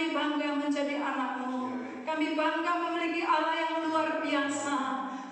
kami bangga menjadi anak-Mu. Kami bangga memiliki Allah yang luar biasa.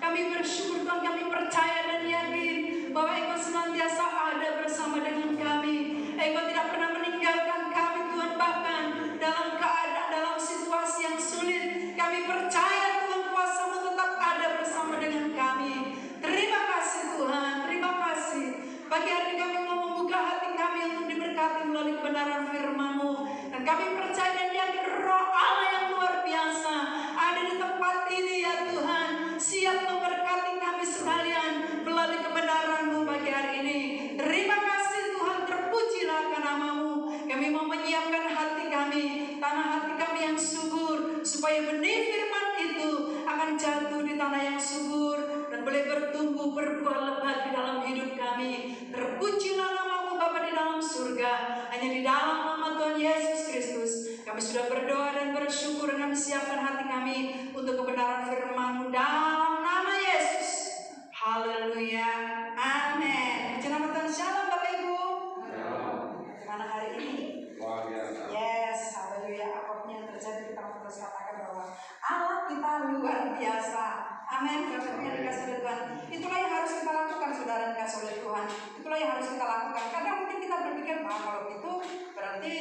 Kami bersyukur Tuhan, kami percaya dan yakin bahwa Engkau senantiasa ada bersama dengan kami. Engkau tidak pernah meninggalkan kami Tuhan, bahkan dalam keadaan, dalam situasi yang sulit. Kami percaya Tuhan, kuasa-Mu tetap ada bersama dengan kami. Terima kasih Tuhan, terima kasih. Pagi hari ini kami mau membuka hati kami untuk diberkati melalui kebenaran firman-Mu. Dan kami percaya dan yakin Roh Allah yang luar biasa ada di tempat ini ya Tuhan, siap memberkati kami sekalian melalui kebenaran-Mu pagi hari ini. Terima kasih Tuhan, terpujilah akan nama-Mu. Kami mau menyiapkan hati kami, tanah hati kami yang subur, supaya benih firman itu akan jatuh di tanah yang subur dan boleh bertumbuh berbuah lebat di dalam hidup kami. Terpujilah nama-Mu Bapa di dalam surga. Hanya di dalam nama Tuhan Yesus Kristus kami sudah berdoa dan bersyukur, dan kami siapkan hati kami untuk kebenaran firman-Mu dalam nama Yesus. Haleluya, amin. Puji nama Tuhan. Shalom Bapak Ibu. Bagaimana hari ini? Luar biasa. Yes, haleluya. Apapun yang terjadi kita terus katakan bahwa Allah kita luar biasa. Amin. Berkatnya dikasih oleh Tuhan. Itulah yang harus kita lakukan, saudara dikasih oleh Tuhan. Itulah yang harus kita lakukan. Kadang mungkin kita berpikir bahwa kalau itu berarti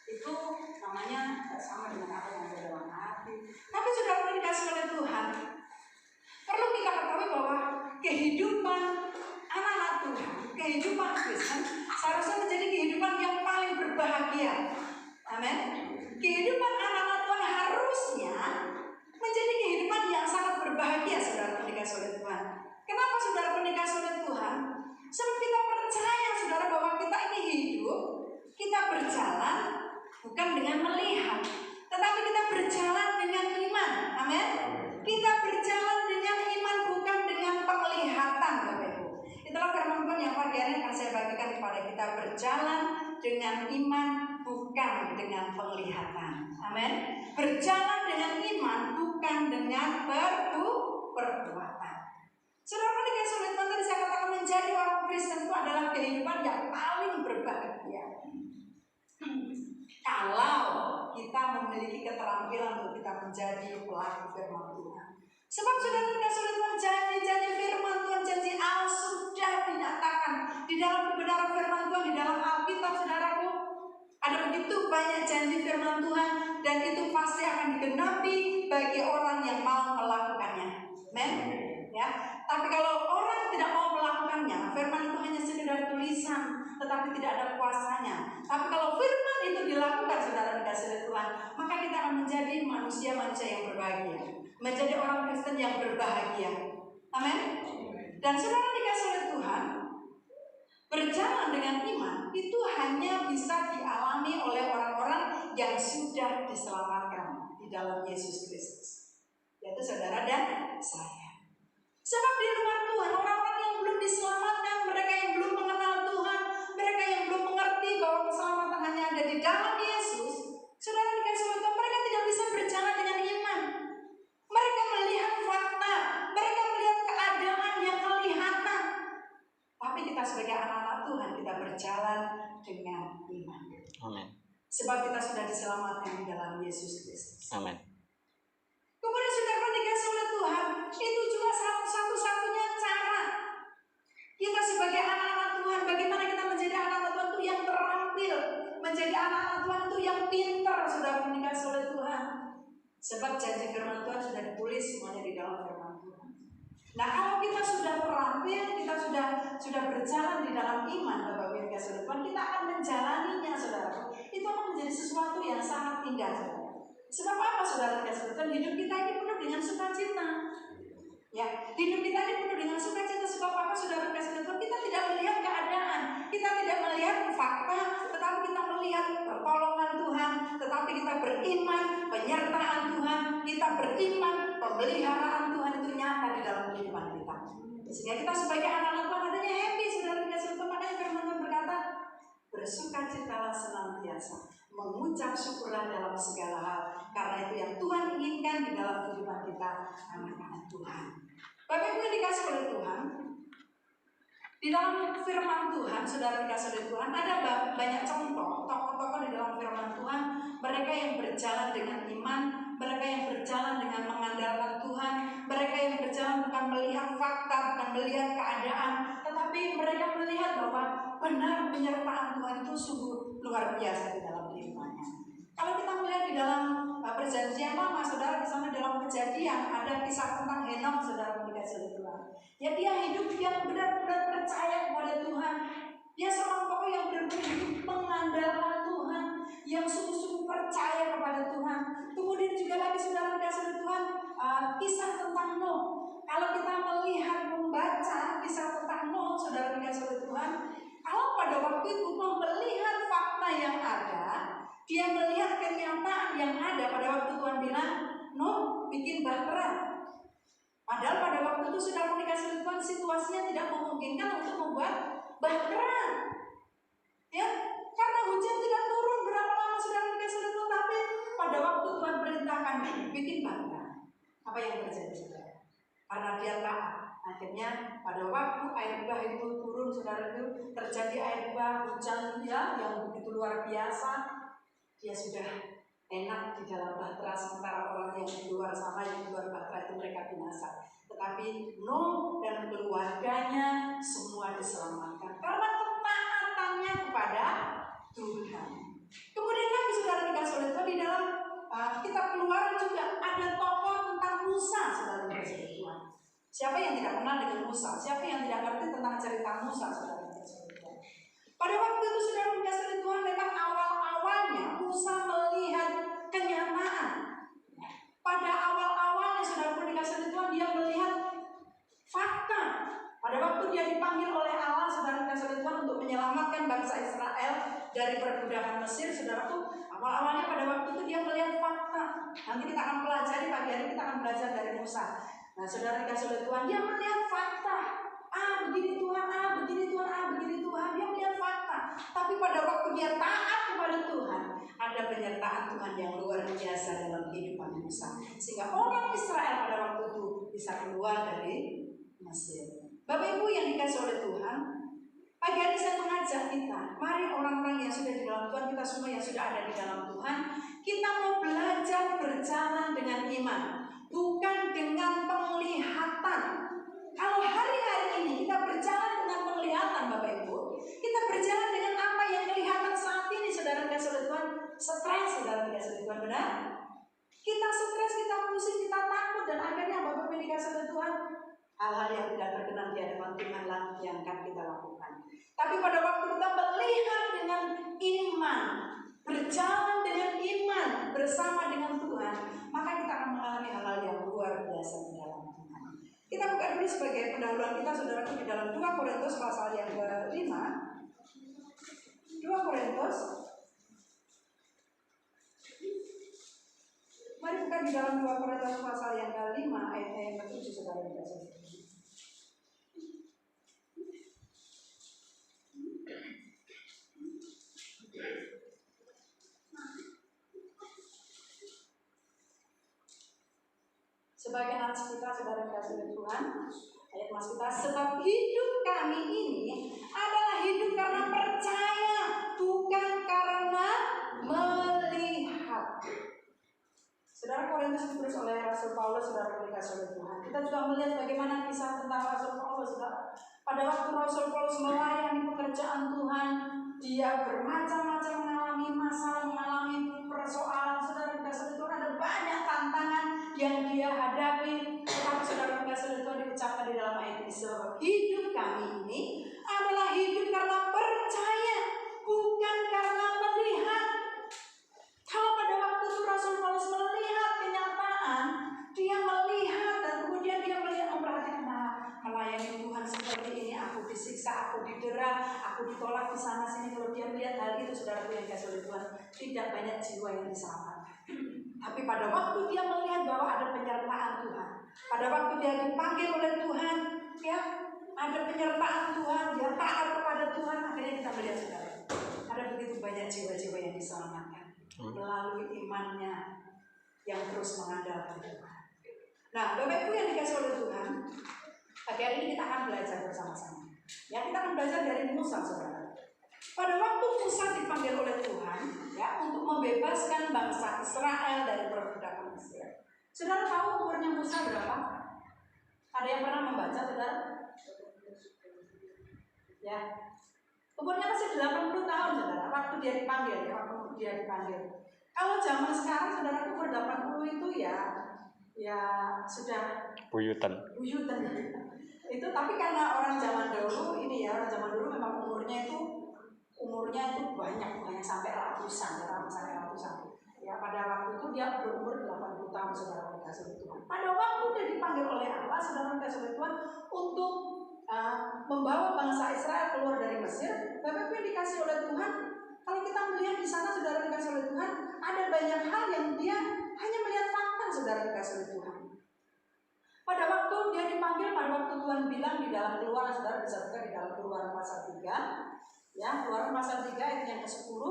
itu namanya sama dengan apa yang ada dalam hati. Tapi saudara dikasih oleh Tuhan, perlu kita ketahui bahwa kehidupan anak-anak Tuhan, kehidupan Kristen seharusnya menjadi kehidupan yang paling berbahagia. Amin. Kehidupan anak-anak Tuhan harusnya menjadi kehidupan yang sangat berbahagia, saudara dikasih oleh Tuhan. Kenapa saudara dikasih oleh Tuhan? Sebab kita percaya saudara bahwa kita ini hidup, kita berjalan bukan dengan melihat, tetapi kita berjalan dengan iman. Amin. Kita berjalan dengan iman, bukan dengan penglihatan, Bapak Ibu. Itulah firman Tuhan yang pagi hari akan saya bagikan kepada kita. Berjalan dengan iman, bukan dengan penglihatan. Amin. Berjalan dengan iman, bukan dengan perbuatan. Saudara dikasih oleh Tuhan, tadi saya katakan menjadi orang Kristen itu adalah kehidupan yang paling berbahagia. Kalau kita memiliki keterampilan untuk kita menjadi pelaku firman Tuhan. Sebab sudah dikasih oleh Tuhan, janji-janji firman Tuhan, janji Allah sudah dinyatakan di dalam kebenaran firman Tuhan, di dalam Alkitab, saudaraku. Ada begitu banyak janji firman Tuhan, dan itu pasti akan digenapi bagi orang yang mau melakukannya. Amen. Ya. Tapi kalau orang tidak mau melakukannya, firman itu hanya sekedar tulisan, tetapi tidak ada kuasanya. Tapi kalau firman itu dilakukan, saudara dikasih oleh Tuhan, maka kita akan menjadi manusia-manusia yang berbahagia, menjadi orang Kristen yang berbahagia. Amin. Dan saudara dikasih oleh Tuhan, berjalan dengan iman itu hanya bisa dialami oleh orang-orang yang sudah diselamatkan di dalam Yesus Kristus, yaitu saudara dan saya. Sebab di luar Tuhan, orang-orang yang belum diselamatkan, mereka yang belum mengenal Tuhan, mereka yang belum mengerti bahwa keselamatan hanya ada di dalam Yesus, saudara dikasih oleh Tuhan, mereka tidak bisa berjalan dengan iman. Mereka melihat fakta, mereka melihat keadaan yang kelihatan. Tapi kita sebagai anak-anak Tuhan, kita berjalan dengan iman. Amin. Sebab kita sudah diselamatkan di dalam Yesus Kristus. Amin. Kemudian saudara dikasih oleh Tuhan, itu juga satu-satunya cara kita sebagai anak-anak Tuhan. Bagaimana kita menjadi anak-anak Tuhan itu yang terampil, menjadi anak-anak Tuhan itu yang pintar, saudara dikasih oleh Tuhan. Sebab janji firman Tuhan sudah ditulis semuanya di dalam firman Tuhan. Nah, kalau kita sudah terampil, kita sudah berjalan di dalam iman, Bapak Ibu dikasih oleh Tuhan, kita akan menjalaninya, saudara. Itu akan menjadi sesuatu yang sangat indah, saudara. Sebab apa, saudara dikasih oleh Tuhan? Hidup kita ini penuh dengan sukacita. Ya, hidup kita ini penuh dengan sukacita. Sebab apa, saudara dikasih oleh Tuhan? Kita tidak melihat keadaan, kita tidak melihat fakta, tetapi kita melihat pertolongan Tuhan, tetapi kita beriman penyertaan Tuhan, kita beriman pemeliharaan Tuhan itu nyata di dalam kehidupan kita. Sehingga kita sebagai anak-anak Tuhan adanya happy, saudara dikasih oleh Tuhan. Makanya firman Tuhan berkata, bersukacitalah senantiasa, mengucap syukurlah dalam segala hal, karena itu yang Tuhan inginkan di dalam kehidupan kita, anak-anak Tuhan. Bapak Ibu yang dikasih oleh Tuhan, Di dalam firman Tuhan, saudara dikasih oleh Tuhan, ada banyak contoh tokoh-tokoh di dalam firman Tuhan. Mereka yang berjalan dengan iman, mereka yang berjalan dengan mengandalkan Tuhan, mereka yang berjalan bukan melihat fakta, bukan melihat keadaan, tetapi mereka melihat bahwa benar penyertaan Tuhan itu sungguh luar biasa di dalam kehidupannya. Kalau kita melihat di dalam perjanjian lama, saudara, di sana dalam Kejadian ada kisah tentang Henok, saudara dikasih oleh Tuhan. Ya, dia hidup yang benar-benar percaya kepada Tuhan. Dia seorang tokoh yang benar-benar mengandalkan Tuhan, yang sungguh-sungguh percaya kepada Tuhan. Kemudian juga lagi saudara dikasih oleh Tuhan, kisah tentang Nuh. Kalau kita melihat membaca kisah tentang Nuh, saudara dikasih oleh Tuhan, kalau pada waktu itu Nuh melihat fakta yang ada, dia melihat kenyataan yang ada. Pada waktu Tuhan bilang, Nuh bikin bahtera. Padahal pada waktu itu sudah dikasih Tuhan, situasinya tidak memungkinkan untuk membuat bahtera. Ya, karena hujan tidak turun berapa lama sudah dikasih Tuhan, tapi pada waktu Tuhan perintahkan bikin bahtera, apa yang terjadi saudara? Karena dia taat. Akhirnya pada waktu air bah itu turun, saudara, itu terjadi air bah, hujan ya yang begitu luar biasa. Dia sudah enak di dalam bahtera, sementara orang yang di luar sana, yang di luar bahtera itu mereka binasa. Tetapi Nuh dan keluarganya semua diselamatkan karena ketaatannya kepada Tuhan. Kemudian lagi saudara dikasih oleh Tuhan, di dalam kitab Keluaran juga ada tokoh tentang Musa, saudara dikasih oleh Tuhan. Siapa yang tidak kenal dengan Musa? Siapa yang tidak ngerti tentang cerita Musa, saudara dikasih oleh Tuhan? Pada waktu itu saudara dikasih oleh Tuhan, memang awal-awalnya Musa melihat kenyataan. Pada awal-awalnya saudara dikasih oleh Tuhan, dia melihat fakta. Pada waktu dia dipanggil oleh Allah, saudara dikasih oleh Tuhan, untuk menyelamatkan bangsa Israel dari perbudakan Mesir, saudaraku, awal-awalnya pada waktu itu dia melihat fakta. Nanti kita akan pelajari, pagi hari kita akan belajar dari Musa. Nah, saudara dikasih oleh Tuhan, dia melihat fakta. Begini Tuhan, begini Tuhan, begini Tuhan. Dia melihat fakta. Tapi pada waktu dia taat kepada Tuhan, ada penyertaan Tuhan yang luar biasa dalam kehidupan Musa, sehingga orang Israel pada waktu itu bisa keluar dari Mesir. Bapak Ibu yang dikasih oleh Tuhan, pagi hari saya mengajak kita, mari orang-orang yang sudah di dalam Tuhan, kita semua yang sudah ada di dalam Tuhan, kita mau belajar berjalan dengan iman, bukan dengan penglihatan. Kalau hari-hari ini kita berjalan dengan penglihatan, Bapak Ibu, kita berjalan dengan apa yang kelihatan saat ini, saudara dikasih oleh Tuhan, stres, saudara dikasih oleh Tuhan, benar? Kita stres, kita pusing, kita takut, dan akhirnya Bapak Ibu dikasih oleh Tuhan, hal-hal yang tidak berkenan di hadapan Tuhan lah yang akan kita lakukan. Tapi pada waktu kita melihat dengan iman, berjalan dengan iman bersama dengan Tuhan, maka kita akan mengalami hal-hal yang luar biasa di dalam Tuhan. Kita buka dulu sebagai pendahuluan kita, saudara, di dalam 2 Korintus pasal yang ke-5. 2 Korintus. Mari buka di dalam 2 Korintus pasal yang ke-5 ayat yang ke-7, saudara dikasih. Sebagai nats kita, saudara dikasih Tuhan, ayat mas kita, sebab hidup kami ini adalah hidup karena percaya, bukan karena melihat. Saudara, Korintus ditulis oleh Rasul Paulus, saudara dikasih oleh Tuhan. Kita juga melihat bagaimana kisah tentang Rasul Paulus, saudara. Pada waktu Rasul Paulus melayani pekerjaan Tuhan, dia bermacam-macam mengalami masalah, mengalami persoalan, saudara dikasih oleh Tuhan. Ada banyak tantangan yang dia hadapi, tetapi saudara dikasih oleh Tuhan diucapkan di dalam ayat ini, sebab hidup kami ini adalah hidup karena percaya, bukan karena melihat. Kalau pada waktu itu Rasul Paulus melihat kenyataan, dia melihat dan kemudian dia melihat, memperhatikan, melayani Tuhan seperti ini, aku disiksa, aku didera, aku ditolak di sana sini. Kalau dia melihat hal itu, saudara yang dikasih oleh Tuhan, tidak banyak jiwa yang diselamatkan. Tapi pada waktu dia melihat bahwa ada penyertaan Tuhan, pada waktu dia dipanggil oleh Tuhan, ya ada penyertaan Tuhan, dia taat kepada Tuhan, akhirnya kita melihat, saudara, ada begitu banyak jiwa-jiwa yang diselamatkan melalui imannya yang terus mengandalkan Tuhan. Nah, Bapak Ibu yang dikasih oleh Tuhan, pagi hari ini kita akan belajar bersama-sama. Ya, kita akan belajar dari Musa, saudara. Pada waktu Musa dipanggil oleh Tuhan, ya, untuk membebaskan bangsa Israel dari perbudakan Mesir. Saudara tahu umurnya Musa berapa? Ada yang pernah membaca, saudara? Ya, umurnya masih 80 tahun, saudara. Waktu dia dipanggil, Kalau zaman sekarang, saudara, umur 80 itu ya sudah buyutan. Itu tapi karena orang zaman dulu memang umurnya itu banyak sampai ratusan. Ya, pada waktu itu dia berumur 80 tahun, saudara kasih Tuhan. Pada waktu dia dipanggil oleh Allah, saudara kasih Tuhan, untuk membawa bangsa Israel keluar dari Mesir. Bapak Ibu dikasih oleh Tuhan, kalau kita melihat di sana, saudara dikasih oleh Tuhan, ada banyak hal yang dia hanya melihat fakta, saudara dikasih oleh Tuhan. Pada waktu dia dipanggil, pada waktu Tuhan bilang di dalam Keluaran, saudara bisa buka di dalam Keluaran pasal 3, ya, Keluaran pasal 3 ayat yang ke-10.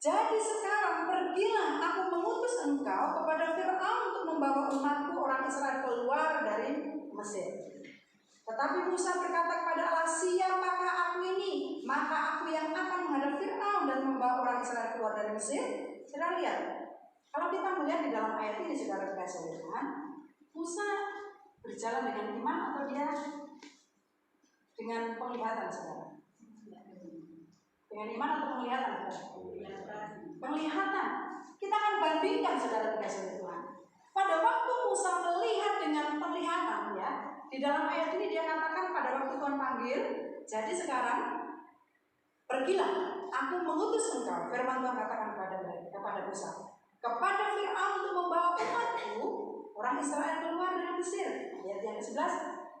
Jadi sekarang pergilah, aku mengutus engkau kepada Fir'aun untuk membawa umatku orang Israel keluar dari Mesir. Tetapi Musa berkata kepada Allah, siapakah aku ini? Maka aku yang akan menghadap Fir'aun dan membawa orang Israel keluar dari Mesir. Saudara lihat, kalau kita melihat di dalam ayat ini, saudara dikasih oleh Tuhan, Musa berjalan dengan iman atau dia dengan penglihatan, saudara? Dengan iman atau penglihatan, saudara? Penglihatan. Kita akan bandingkan, saudara dikasih oleh Tuhan. Pada waktu Musa melihat dengan penglihatan, ya, di dalam ayat ini dia katakan pada waktu Tuhan panggil, jadi sekarang pergilah, aku mengutus engkau. Firman Tuhan katakan kepada Musa, kepada Fir'aun untuk membawa umatku orang Israel keluar dari Mesir. Ayat yang ke-11.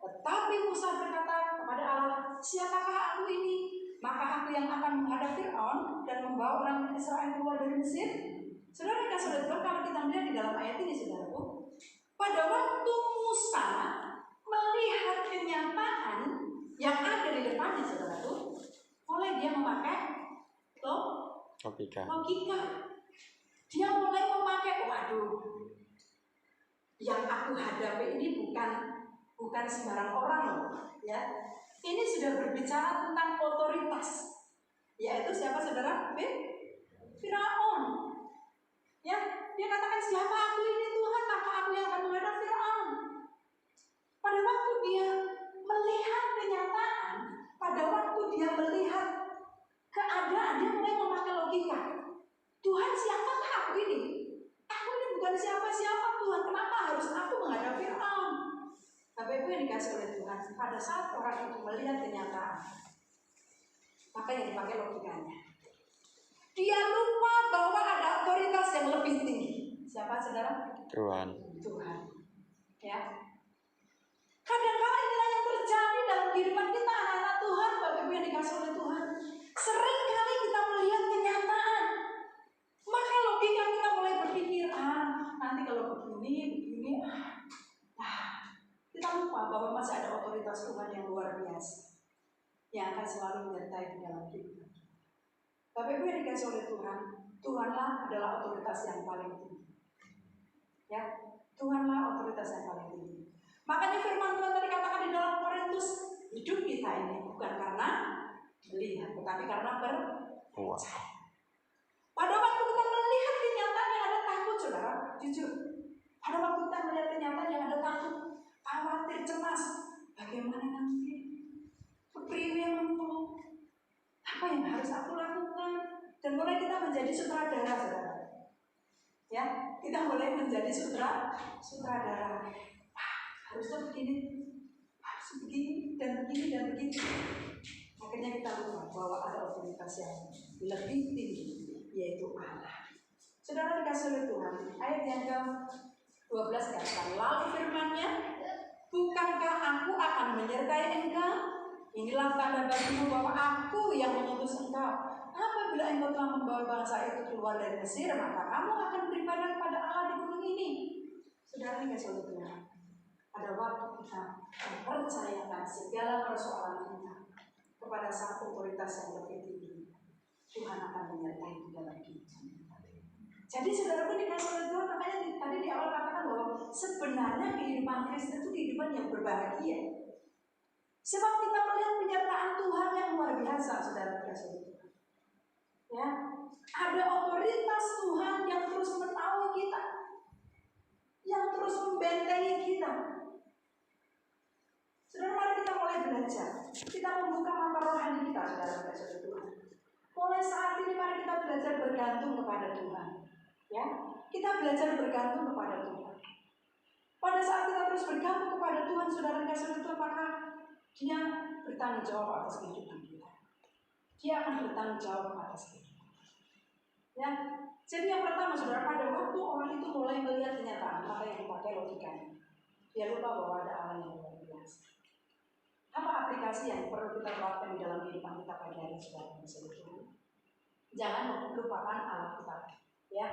Tetapi Musa berkata kepada Allah, siapakah aku ini? Maka aku yang akan menghadap Fir'aun dan membawa orang Israel keluar dari Mesir. Saudara kasih oleh Tuhan, kalau kita melihat di dalam ayat ini, saudaraku, pada waktu Musa melihat kenyataan yang ada di depannya, saudaraku, mulai dia memakai logika. Dia mulai memakai, waduh, yang aku hadapi ini bukan sembarang orang loh, ya. Ini sudah berbicara tentang otoritas, yaitu siapa, saudara? Firaun. Ya, dia katakan, siapa aku ini Tuhan, maka aku yang akan menghadap Firaun. Pada waktu dia melihat kenyataan, pada waktu dia melihat keadaan, dia mulai memakai logika. Tuhan, siapakah aku ini? Aku ini bukan siapa-siapa, Tuhan. Kenapa harus aku menghadap Firaun? Bapak Ibu yang dikasih oleh Tuhan, pada saat orang itu melihat kenyataan, maka yang dipakai logikanya. Dia lupa bahwa ada otoritas yang lebih tinggi. Siapa, saudara? Tuhan. Ya. Kadang-kadang inilah yang terjadi dalam kehidupan kita, anak-anak Tuhan, Bapak Ibu yang dikasih oleh Tuhan. Sering kali kita melihat kenyataan, maka logika kita mulai berpikir, nanti kalau begini, kita lupa bahwa masih ada otoritas Tuhan yang luar biasa, yang akan selalu menyertai di dalam kehidupan. Bapak Ibu yang dikasih oleh Tuhan, Tuhanlah adalah otoritas yang paling tinggi. Ya, Tuhanlah otoritas yang paling tinggi. Makanya firman Tuhan tadi katakan di dalam Korintus, hidup kita ini bukan karena melihat, tetapi karena percaya. Pada waktu kita melihat kenyataan yang ada takut, saudara, jujur. Pada waktu kita melihat kenyataan yang ada takut, khawatir, cemas, bagaimana nanti? Apa yang harus aku lakukan? Dan mulai kita menjadi sutradara, saudara. Ya, kita mulai menjadi sutradara. Harusnya begini, harus begini dan begini dan begitu. Akhirnya kita lupa bahwa ada otoritas yang lebih tinggi, yaitu Allah. Saudara dikasih oleh Tuhan, ayat yang ke-12 katakan, lalu firman-Nya, bukankah aku akan menyertai engkau? Inilah tanda bagimu bahwa aku yang mengutus engkau. Apabila engkau telah membawa bangsa itu keluar dari Mesir, maka kamu akan beribadah kepada Allah di gunung ini. Saudara dikasih oleh Tuhan, pada waktu kita mempercayakan segala persoalan kita kepada satu otoritas yang lebih tinggi, Tuhan akan menyertai di dalam kehidupan kita. Jadi saudara pun dikasih oleh Tuhan, makanya tadi di awal katakan bahwa sebenarnya kehidupan Kristen itu kehidupan yang berbahagia. Sebab kita melihat penyertaan Tuhan yang luar biasa, saudara dikasih oleh Tuhan. Ya, ada otoritas Tuhan yang terus menaungi kita, yang terus membentengi kita. Saudara, mari kita mulai belajar. Kita membuka mata rohani kita, saudara dikasih oleh Tuhan. Mulai saat ini mari kita belajar bergantung kepada Tuhan. Ya, kita belajar bergantung kepada Tuhan. Pada saat kita terus bergantung kepada Tuhan, saudara dikasih oleh Tuhan, maka Dia bertanggung jawab atas kehidupan kita. Dia akan bertanggung jawab atas kehidupan. Ya, jadi yang pertama, saudara, pada waktu orang itu mulai melihat kenyataan, maka yang dipakai logikanya. Dia lupa bahwa ada Allah yang luar biasa. Apa aplikasi yang perlu kita lakukan di dalam kehidupan kita pagi hari, saudara dikasih oleh Tuhan? Jangan lupakan Allah kita. Ya,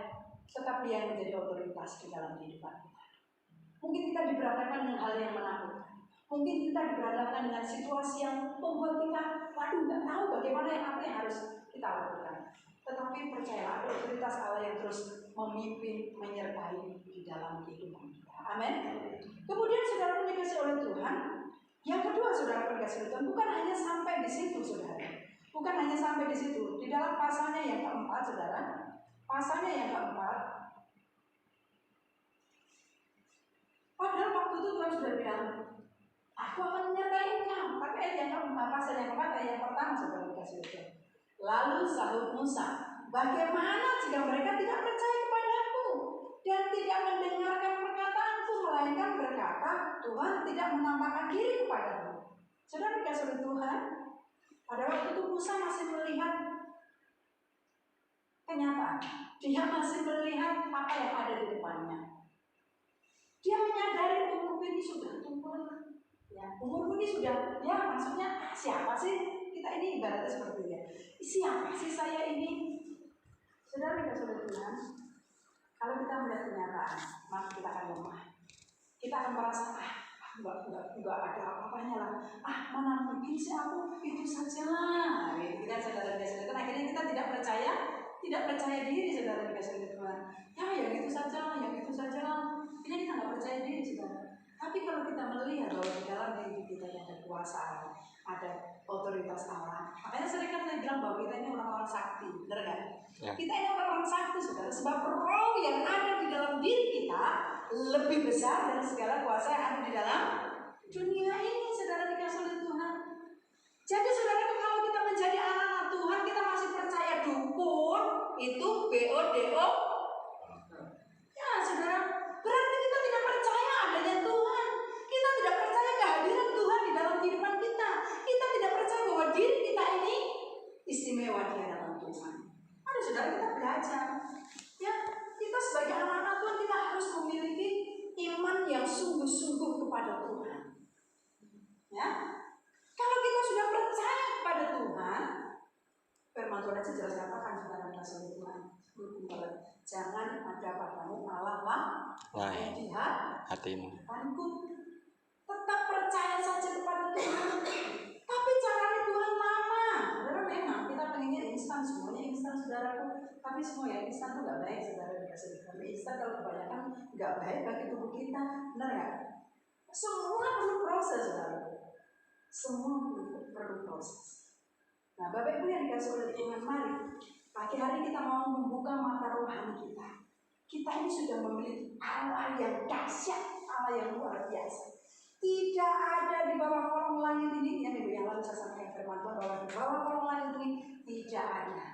tetap Dia menjadi otoritas di dalam kehidupan kita. Mungkin kita diberhadapkan dengan hal yang menakutkan. Mungkin kita diberhadapkan dengan situasi yang membuat kita, waduh, nggak tahu bagaimana apa yang harus kita lakukan. Tetapi percayalah, ada otoritas Allah yang terus memimpin, menyertai di dalam kehidupan kita. Amin. Kemudian saudara pun dikasih oleh Tuhan. Yang kedua, saudara pun dikasih oleh Tuhan, bukan hanya sampai di situ, saudara. Bukan hanya sampai di situ. Di dalam pasalnya yang keempat, saudara. Pasalnya yang keempat. Padahal waktu itu Tuhan sudah bilang, aku akan menyertai kamu. Tapi ayat yang keempat, pasal yang keempat, ayat yang pertama, saudara dikasih oleh Tuhan. Lalu sahut Musa, bagaimana jika mereka tidak percaya kepadaku dan tidak mendengarkan perkataanku, melainkan berkata, Tuhan tidak menampakkan diri kepadamu. Saudara dikasih oleh Tuhan, pada waktu itu Musa masih melihat kenyataan. Dia masih melihat apa yang ada di depannya. Dia menyadari umur ini sudah tua. Ya, umur ini sudah, ya maksudnya siapa sih? Kita ini ibaratnya seperti itu ya. Siapa sih saya ini? Saudara dikasih oleh Tuhan, kalau kita melihat kenyataan, maka kita akan lemah. Kita akan merasa, enggak ada apa-apanya lah. Mana mungkin sih aku, itu saja lah. Gitu kan saudara dikasih oleh Tuhan. Akhirnya kita tidak percaya diri, saudara dikasih oleh Tuhan. Ya itu saja lah, Akhirnya kita nggak percaya diri, saudara. Tapi kalau kita melihat bahwa di dalam diri kita yang ada kuasa, ada otoritas Allah, makanya sering kan saya bilang bahwa kita ini orang-orang sakti, benar kan? Ya. Kita ini orang-orang sakti, saudara, sebab roh yang ada di dalam diri kita lebih besar dari segala kuasa yang ada di dalam dunia ini, saudara dikasih oleh Tuhan. Jadi saudara, kalau kita menjadi anak-anak Tuhan, kita masih percaya dukun itu BODO. Ya saudara, berarti kita tidak percaya adanya Tuhan. Kita tidak percaya kehadiran Tuhan di dalam kehidupan kita. Kita tidak percaya bahwa diri kita ini istimewa di hadapan Tuhan. Ada saudara, kita belajar. Ya, kita sebagai anak-anak Tuhan, kita harus memiliki iman yang sungguh-sungguh kepada Tuhan. Ya, kalau kita sudah percaya kepada Tuhan, firman Tuhan aja jelas katakan, saudara kasih Tuhan, jangan ada padamu Allah lain di hatimu. Tetap percaya saja kepada Tuhan. Tapi caranya Tuhan lama. Saudara, memang kita pengennya instan, semuanya instan, saudaraku. Tapi semua yang instan itu nggak baik, saudara dikasih. Tapi instan kalau kebanyakan nggak baik bagi tubuh kita, benar nggak? Semua perlu proses, saudara. Semua perlu proses. Nah, Bapak Ibu yang dikasih oleh Tuhan, mari pagi hari kita mau membuka mata rohani kita. Kita ini sudah memiliki Allah yang dahsyat, Allah yang luar biasa. Tidak ada di bawah kolong langit ini, yang Ibu yang lalu saya sampaikan firman Tuhan bahwa di bawah kolong langit ini tidak ada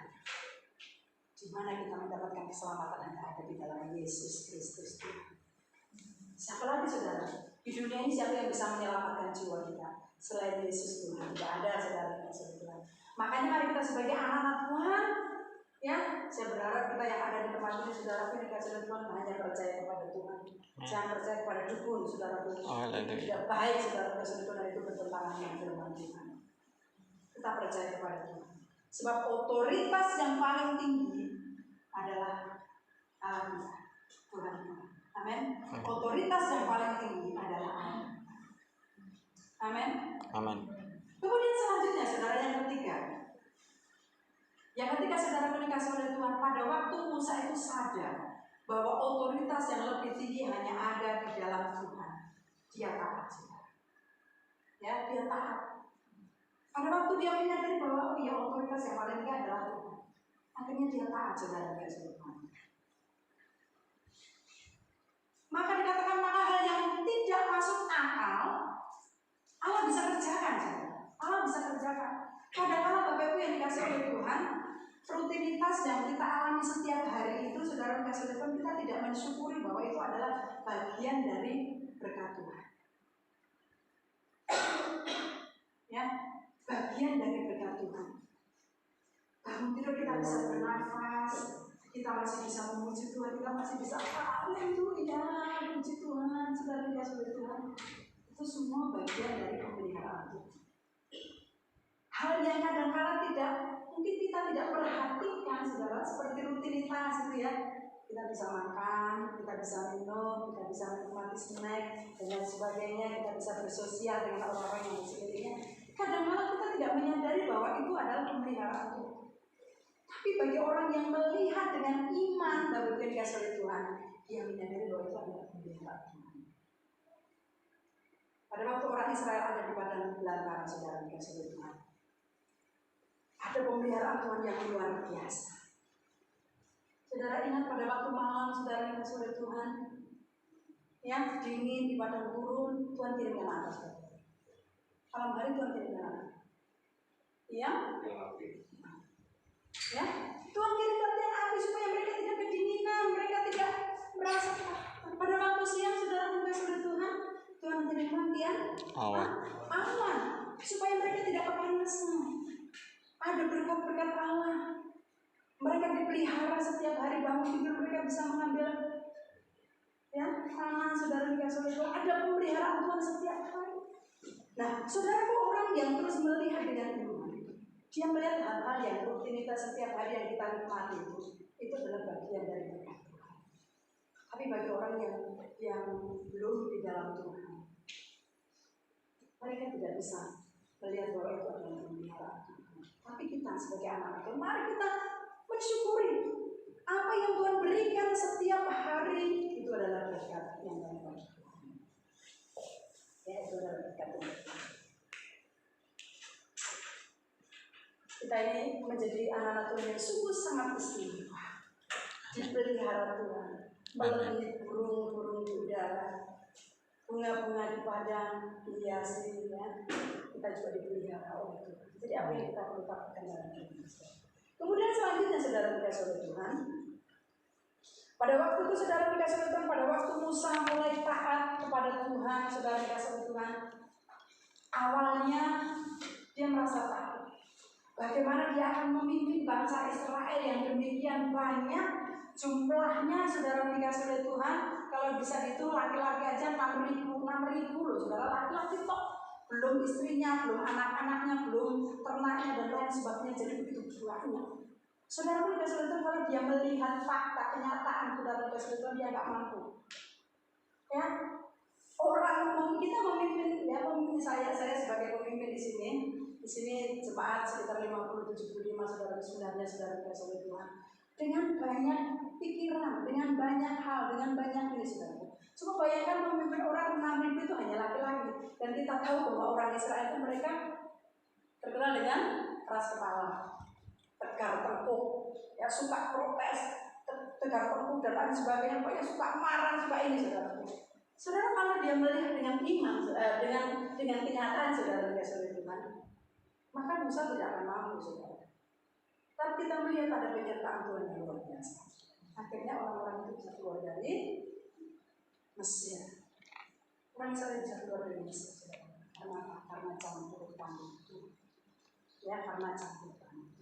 di mana kita mendapatkan keselamatan yang ada di dalam Yesus Kristus. Siapa lagi, saudara? Di dunia ini siapa yang bisa menyelamatkan jiwa kita selain Yesus Tuhan? Tidak ada, saudara. Makanya mari kita sebagai anak-anak Tuhan, ya, saya berharap kita yang ada di tempat ini, saudara, dikasih oleh Tuhan, hanya percaya kepada Tuhan. Jangan percaya kepada dukun, saudara. Itu tidak baik, saudara. Kasih Tuhan itu bertentangan dengan firman Tuhan. Kita percaya kepada Tuhan. Sebab otoritas yang paling tinggi adalah Allah kita, Tuhan kita. Amin. Otoritas yang paling tinggi adalah Allah. Amin. Amin. Kemudian selanjutnya, saudara, yang ketiga. Yang ketika saudara dikasih oleh Tuhan, pada waktu Musa itu sadar sadar bahwa otoritas yang lebih tinggi hanya ada di dalam Tuhan, dia taat, saudara. Ya, dia taat. Pada waktu dia menyadari bahwa oh ya, otoritas yang paling tinggi adalah Tuhan, akhirnya dia taat, saudara, kasih Tuhan. Maka dikatakan maka hal yang tidak masuk akal Allah bisa kerjakan, saudara. Allah bisa kerjakan. Kadang-kadang Bapak Ibu yang dikasih oleh Tuhan, rutinitas yang kita alami setiap hari itu, saudara dikasih oleh Tuhan, kita tidak mensyukuri bahwa itu adalah bagian dari berkat Tuhan. Ya, bagian dari berkat Tuhan. Bangun tidur kita bisa bernafas, kita masih bisa memuji Tuhan, kita masih bisa haleluya, memuji Tuhan, saudara dikasih oleh Tuhan. Itu semua bagian dari pemeliharaan Tuhan. Hal yang kadang-kadang mungkin kita tidak perhatikan, saudara, seperti rutinitas itu ya. Kita bisa makan, kita bisa minum, kita bisa menikmati snack dan lain sebagainya, kita bisa bersosial dengan orang-orang yang di sekelilingnya. Kadang-kadang kita tidak menyadari bahwa itu adalah pemeliharaan Tuhan. Tapi bagi orang yang melihat dengan iman dan dikasih oleh Tuhan, dia menyadari bahwa itu adalah pemeliharaan Tuhan. Pada waktu orang Israel ada di padang belantara, saudara dikasih oleh Tuhan, ada pemeliharaan Tuhan yang luar biasa. Saudara ingat pada waktu malam, saudara dikasih oleh Tuhan, yang dingin di padang gurun, Tuhan kirimkan apa, saudara? Malam hari Tuhan kirimkan apa? Iya? Ya, Tuhan kirimkan tiang api supaya mereka tidak kedinginan, mereka tidak merasa. Pada waktu siang, saudara dikasih oleh Tuhan, Tuhan kirimkan tiang awan supaya mereka tidak kepanasan. Ada berkat-berkat Allah. Mereka dipelihara setiap hari, bangun tidur mereka bisa mengambil ya pangan, saudara dikasih oleh Tuhan. Ada pemeliharaan Tuhan setiap hari. Nah, saudara orang yang terus melihat dengan iman, dia melihat hal-hal yang rutinitas setiap hari yang kita nikmati itu adalah bagian dari berkat Tuhan. Tapi bagi orang yang belum di dalam Tuhan, mereka tidak bisa melihat bahwa itu adalah pemeliharaan Tuhan. Tapi kita sebagai anak Tuhan, mari kita mensyukuri apa yang Tuhan berikan setiap hari. Itu adalah berkat yang dari Tuhan. Ya, itu adalah berkat Tuhan. Kita ini menjadi anak-anak Tuhan yang sungguh sangat istimewa, dipelihara Tuhan, melebihi burung-burung di udara, bunga-bunga di padang dihiasi, ya. Kita juga dipelihara oleh Tuhan. Jadi apa yang kita perlu lakukan dalam hidup kita. Kemudian selanjutnya, saudara dikasih oleh Tuhan, pada waktu itu saudara dikasih oleh Tuhan, pada waktu Musa mulai taat kepada Tuhan, saudara dikasih oleh Tuhan, awalnya dia merasa takut. Bagaimana dia akan memimpin bangsa Israel yang demikian banyak jumlahnya, saudara dikasih oleh Tuhan. Kalau bisa itu laki-laki aja 6.000 loh, saudara, laki-laki kok, belum istrinya, belum anak-anaknya, belum ternaknya dan lain sebagainya, jadi begitu banyak. Saudara dikasih oleh Tuhan, kalau dia melihat fakta kenyataan, saudara dikasih oleh Tuhan, dia nggak mampu. Ya, kita memimpin, ya pemimpin saya sebagai pemimpin di sini jemaat sekitar 50-75 saudara sebenarnya, saudara dikasih oleh Tuhan, dengan banyak pikiran, dengan banyak hal, dengan banyak ini, saudara. Coba bayangkan memimpin orang 6.000 itu hanya laki-laki, dan kita tahu bahwa orang Israel itu mereka terkenal dengan keras kepala, tegar tengkuk, ya suka protes, tegar tengkuk dan lain sebagainya, pokoknya suka marah, suka ini, saudara. Saudara, kalau dia melihat dengan iman, dengan kenyataan, saudara dikasih oleh Tuhan, maka Musa tidak akan mampu, saudara. Tapi kita melihat ada penyertaan Tuhan yang luar biasa. Akhirnya orang-orang itu bisa keluar dari Mesir. Orang Israel bisa keluar dari Mesir, saudara. Karena campur tangan itu. Ya, karena campur tangan.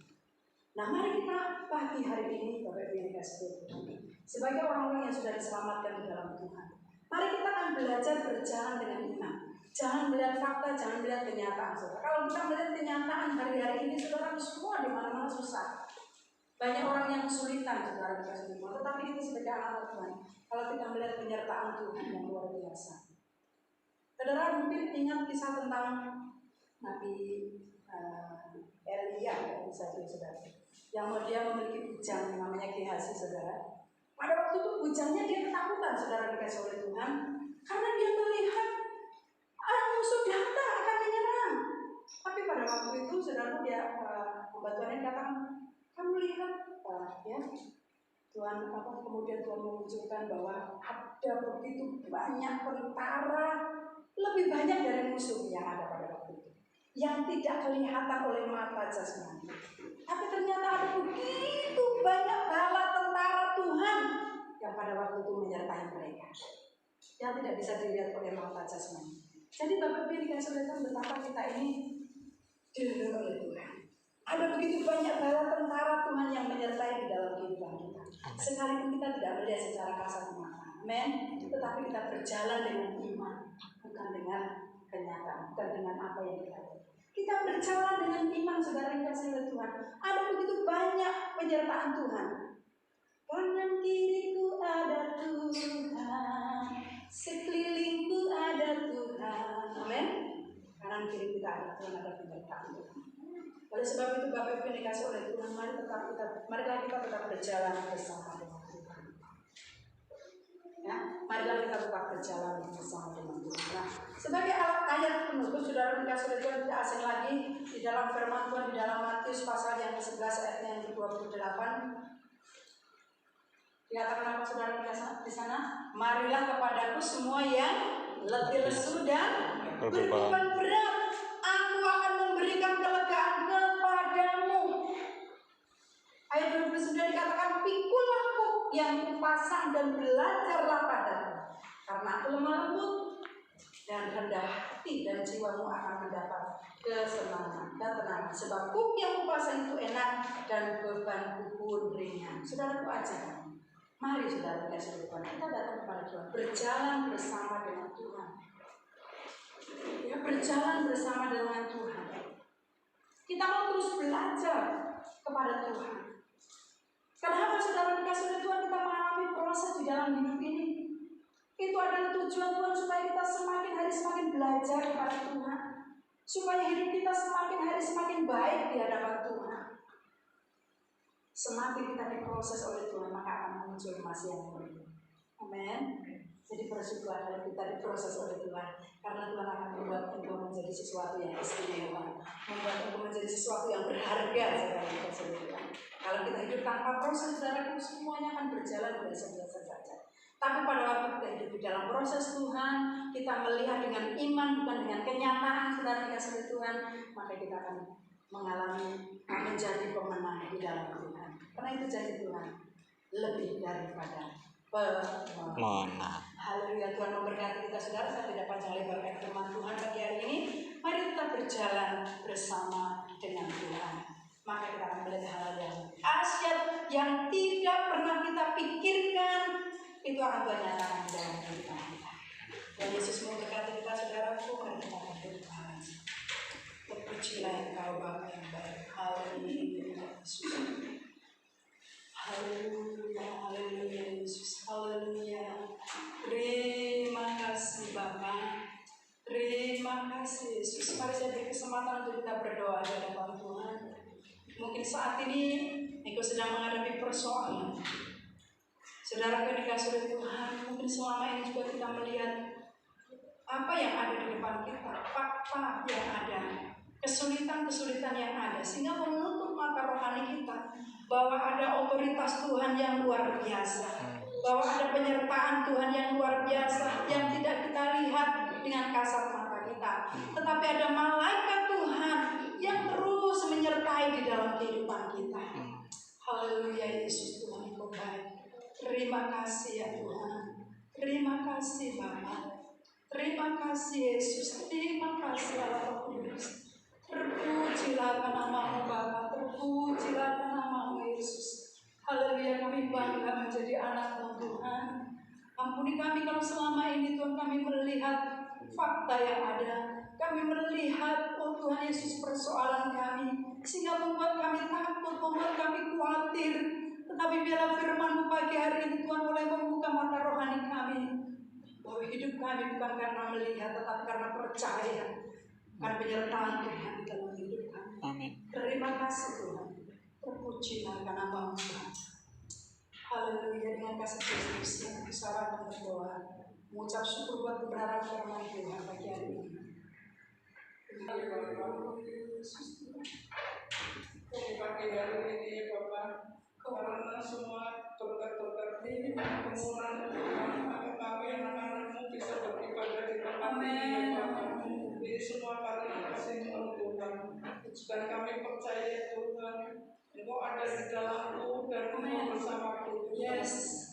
Nah, mari kita pagi hari ini, Bapak Ibu yang dikasih Tuhan, sebagai orang-orang yang sudah diselamatkan di dalam Tuhan, mari kita akan belajar berjalan dengan iman. Jangan melihat fakta, jangan melihat kenyataan, saudara. Kalau kita melihat kenyataan hari-hari ini, saudara, semua di mana-mana susah. Banyak orang yang kesulitan, saudara dikasih Tuhan. Tetapi kita sebagai anak Tuhan, kalau kita melihat penyertaan Tuhan yang luar biasa. Saudara mungkin ingat kisah tentang Nabi Elia, saudara, yang dia memiliki bujang namanya Gehazi, saudara. Pada waktu itu bujangnya dia ketakutan, saudara dikasih oleh Tuhan, karena dia melihat musuh datang akan menyerang. Tapi pada waktu itu saudara dia pembantuannya datang, kamu lihat ya Tuhan kemudian Tuhan menunjukkan bahwa ada begitu banyak tentara, lebih banyak dari musuh yang ada pada waktu itu, yang tidak kelihatan oleh mata jasmani. Tapi ternyata ada begitu banyak bala tentara Tuhan yang pada waktu itu menyertai mereka, yang tidak bisa dilihat oleh mata jasmani. Jadi Bapak Ibu dikasih lihat betapa kita ini dilindungi oleh Tuhan. Ada begitu banyak bala tentara Tuhan yang menyertai di dalam kehidupan kita. Sekalipun kita tidak melihat secara kasat mata, amen. Tetapi kita berjalan dengan iman, bukan dengan kenyataan, bukan dengan apa yang kita lihat. Kita berjalan dengan iman, saudara yang dikasihi oleh Tuhan. Ada begitu banyak penyertaan Tuhan. Kanan kiriku ada Tuhan, sekelilingku ada Tuhan, amen. Kanan kiri kita ada Tuhan, ada penyertaan Tuhan. Oleh sebab itu Bapak Ibu yang dikasih oleh Tuhan, marilah kita tetap berjalan bersama dengan Tuhan. Ya, marilah kita tetap berjalan bersama dengan Tuhan. Nah, sebagai ayat penutup, saudara dikasih oleh Tuhan tidak asing lagi di dalam firman Tuhan di dalam Matius pasal yang ke-11 ayat yang ke-28. Dikatakan apa saudara di sana? Marilah kepadaku semua yang letih lesu dan berbeban berat, aku akan memberikan kelegaan kepadamu. Ayat 29 dikatakan, pikulah kuk yang kupasang dan belajarlah padaku, karena aku lemah lembut dan rendah hati, dan jiwamu akan mendapat kesenangan dan tenang. Sebab kuk yang kupasang itu enak dan bebanku pun ringan. Saudaraku ajarkan. Mari saudara dikasih Tuhan, kita datang kepada Tuhan, berjalan bersama dengan Tuhan. Ya, berjalan bersama dengan Tuhan. Kita mau terus belajar kepada Tuhan. Kenapa saudara dikasih Tuhan kita mengalami proses di dalam hidup ini? Itu adalah tujuan Tuhan supaya kita semakin hari semakin belajar kepada Tuhan, supaya hidup kita semakin hari semakin baik di hadapan Tuhan. Semakin kita diproses oleh Tuhan, maka akan muncul emas yang mulia. Amin. Jadi bersyukurlah kalau kita diproses oleh Tuhan, karena Tuhan akan membuat engkau menjadi sesuatu yang istimewa, membuat engkau menjadi sesuatu yang berharga. Kalau kita hidup tanpa proses, saudara, semuanya akan berjalan biasa-biasa saja. Tapi pada waktu kita hidup di dalam proses Tuhan, kita melihat dengan iman bukan dengan kenyataan, saudara dikasih Tuhan, maka kita akan mengalami menjadi pemenang di dalam Tuhan. Karena itu janji Tuhan lebih daripada pemenang. Haleluya, Tuhan memberkati kita saudara. Saya tidak panjang lebar firman Tuhan pagi hari ini. Mari kita berjalan bersama dengan Tuhan. Maka kita akan melihat hal yang asyik yang tidak pernah kita pikirkan, itu akan Tuhan nyatakan dalam kehidupan kita. Dan Yesus memberkati kita saudaraku. Mari kita berdoa. Terpujilah Engkau Bapa yang baik. Haleluya Yesus. Haleluya, haleluya Yesus. Haleluya. Terima kasih Bapa. Terima kasih Yesus. Mari saya beri kesempatan untuk kita berdoa di hadapan Tuhan. Mungkin saat ini engkau sedang menghadapi persoalan. Saudara yang dikasih oleh Tuhan, mungkin selama ini juga kita melihat apa yang ada di depan kita, fakta yang ada, kesulitan-kesulitan yang ada, sehingga menutup mata rohani kita bahwa ada otoritas Tuhan yang luar biasa, bahwa ada penyertaan Tuhan yang luar biasa yang tidak kita lihat dengan kasat mata kita, tetapi ada malaikat Tuhan yang terus menyertai di dalam kehidupan kita. Haleluya Yesus, Tuhan Engkau baik. Terima kasih ya Tuhan. Terima kasih Bapa. Terima kasih Yesus. Terima kasih Allah Kudus. Terpujilah namamu Bapa, terpujilah namamu Yesus. Haleluya, kami bangga menjadi anak-Mu Tuhan. Ampuni kami kalau selama ini Tuhan kami melihat fakta yang ada. Kami melihat Tuhan Yesus persoalan kami, sehingga membuat kami takut, membuat kami khawatir. Tetapi biarlah firman-Mu pagi hari ini Tuhan mulai membuka mata rohani kami, bahwa hidup kami bukan karena melihat, tetapi karena percaya. Karena penyertaan Tuhan di dalam hidup kami. Amin. Terima kasih Tuhan. Terpujilah nama-Mu Tuhan. Haleluya, dengan kasih Kristus yang bersama dan berdoa, mengucap syukur buat kebenaran firman Tuhan pagi hari ini. Pagi hari ini Bapak, karena semua berkat-berkat ini pengurangan maka kami anak-anakmu bisa beribadah di tempat ini Bapak. Ini semua karena kasih-Mu Tuhan, dan kami percaya Tuhan Engkau ada di dalamku dan Engkau bersamaku. Yes.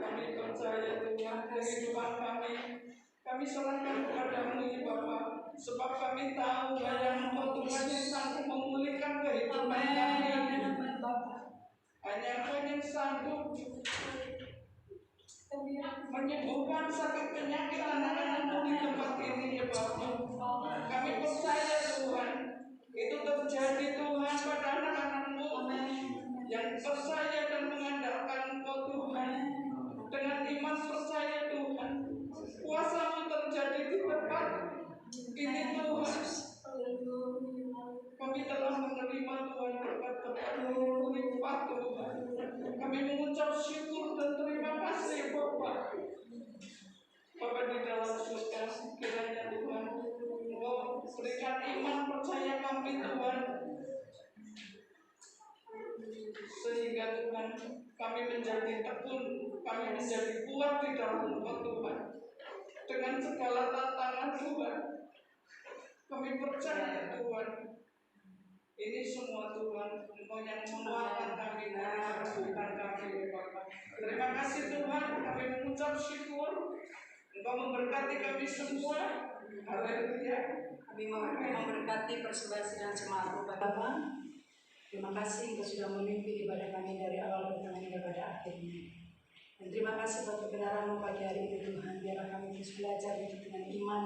Kami percaya Tuhan, kehidupan kami serahkan kepada-Mu ya Bapak, sebab kami tahu hanya Engkau Tuhan yang sanggup memulihkan kehidupan kami. Hanya Engkau yang sanggup menyembuhkan sakit penyakit anak-anak-Mu di tempat ini ya Bapak. Kami percaya Tuhan, itu terjadi Tuhan pada anak-anak-Mu yang percaya dan mengandalkan Engkau Tuhan. Dengan iman percaya Tuhan, kuasa-Mu terjadi di tempat ini Tuhan. Kami telah menerima Tuhan berkat-berkat-Mu limpah Tuhan. Kami mengucap syukur dan terima kasih Bapak. Bapak di dalam surga, kiranya Tuhan Engkau berikan iman percaya kami Tuhan, sehingga Tuhan kami menjadi tekun, kami menjadi kuat di dalam Engkau Tuhan. Dengan segala tantangan Tuhan, kami percaya Tuhan, ini semua Tuhan Engkau yang menguatkan kami dari kesulitan kami Bapak. Terima kasih Tuhan, kami mengucap syukur. Engkau memberkati kami semua. Haleluya. Kami memberkati persembahan sidang jemaat Bapak. Terima kasih Engkau sudah memimpin ibadah kami dari awal pertengahan hingga pada akhirnya. Dan terima kasih buat kebenaran-Mu pagi hari ini Tuhan. Biarlah kami terus belajar dengan iman,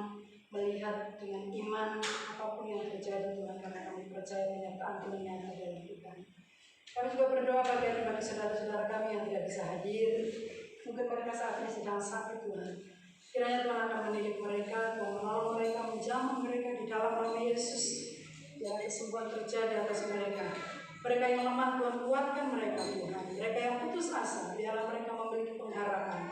melihat dengan iman apapun yang terjadi Tuhan, karena kami percaya penyertaan Tuhan yang ada dalam hidup kami. Kami juga berdoa bagi hari bagi saudara-saudara kami yang tidak bisa hadir. Mungkin mereka saat ini sedang sakit Tuhan. Kiranya Tuhan akan mendidik mereka, Tuhan menolong mereka, menjamah mereka di dalam nama Yesus. Biar kesembuhan terjadi atas mereka. Mereka yang lemah Tuhan kuatkan mereka Tuhan. Mereka yang putus asa, biarlah mereka memiliki pengharapan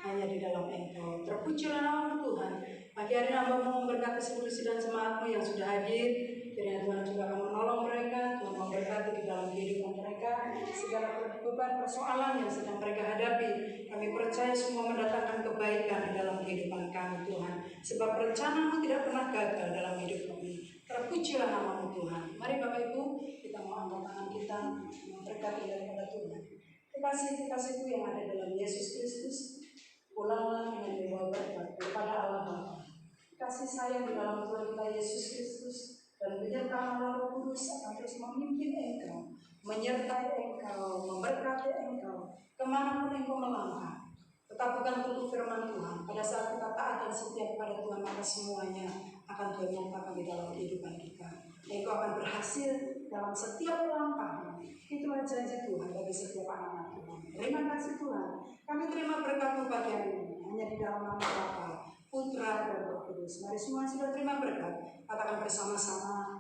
hanya di dalam Engkau. Terpujilah nama Tuhan. Pagi hari hamba-Mu memberkati seluruh sidang jemaat-Mu yang sudah hadir. Kiranya Tuhan juga akan menolong mereka, Tuhan memberkati di dalam kehidupan mereka. Segala beban persoalan yang sedang mereka hadapi, kami percaya semua mendatangkan kebaikan di dalam kehidupan kami Tuhan. Sebab rencana-Mu tidak pernah gagal dalam hidup kami. Terpujilah nama-Mu Tuhan. Mari Bapak Ibu, kita mau angkat tangan kita memberkati daripada Tuhan. Kekasih-kekasihku yang ada dalam Yesus Kristus, pulanglah dengan membawa berkat kepada Allah Bapa. Kasih sayang di dalam Tuhan kita Yesus Kristus dan penyertaan Roh Kudus akan terus memimpin Engkau, menyertai Engkau, memberkati Engkau kemanapun Engkau melangkah. Tetap pegang teguh firman Tuhan. Pada saat kita taat dan setia kepada Tuhan, maka semuanya akan Tuhan nyatakan di dalam kehidupan kita. Engkau akan berhasil dalam setiap langkah. Itulah janji Tuhan bagi setiap anak-anak Tuhan. Terima kasih Tuhan. Kami terima berkat-Mu pagi hari ini hanya di dalam nama Bapa, Putra dan Roh Kudus. Mari semua sudah terima berkat. Katakan bersama-sama.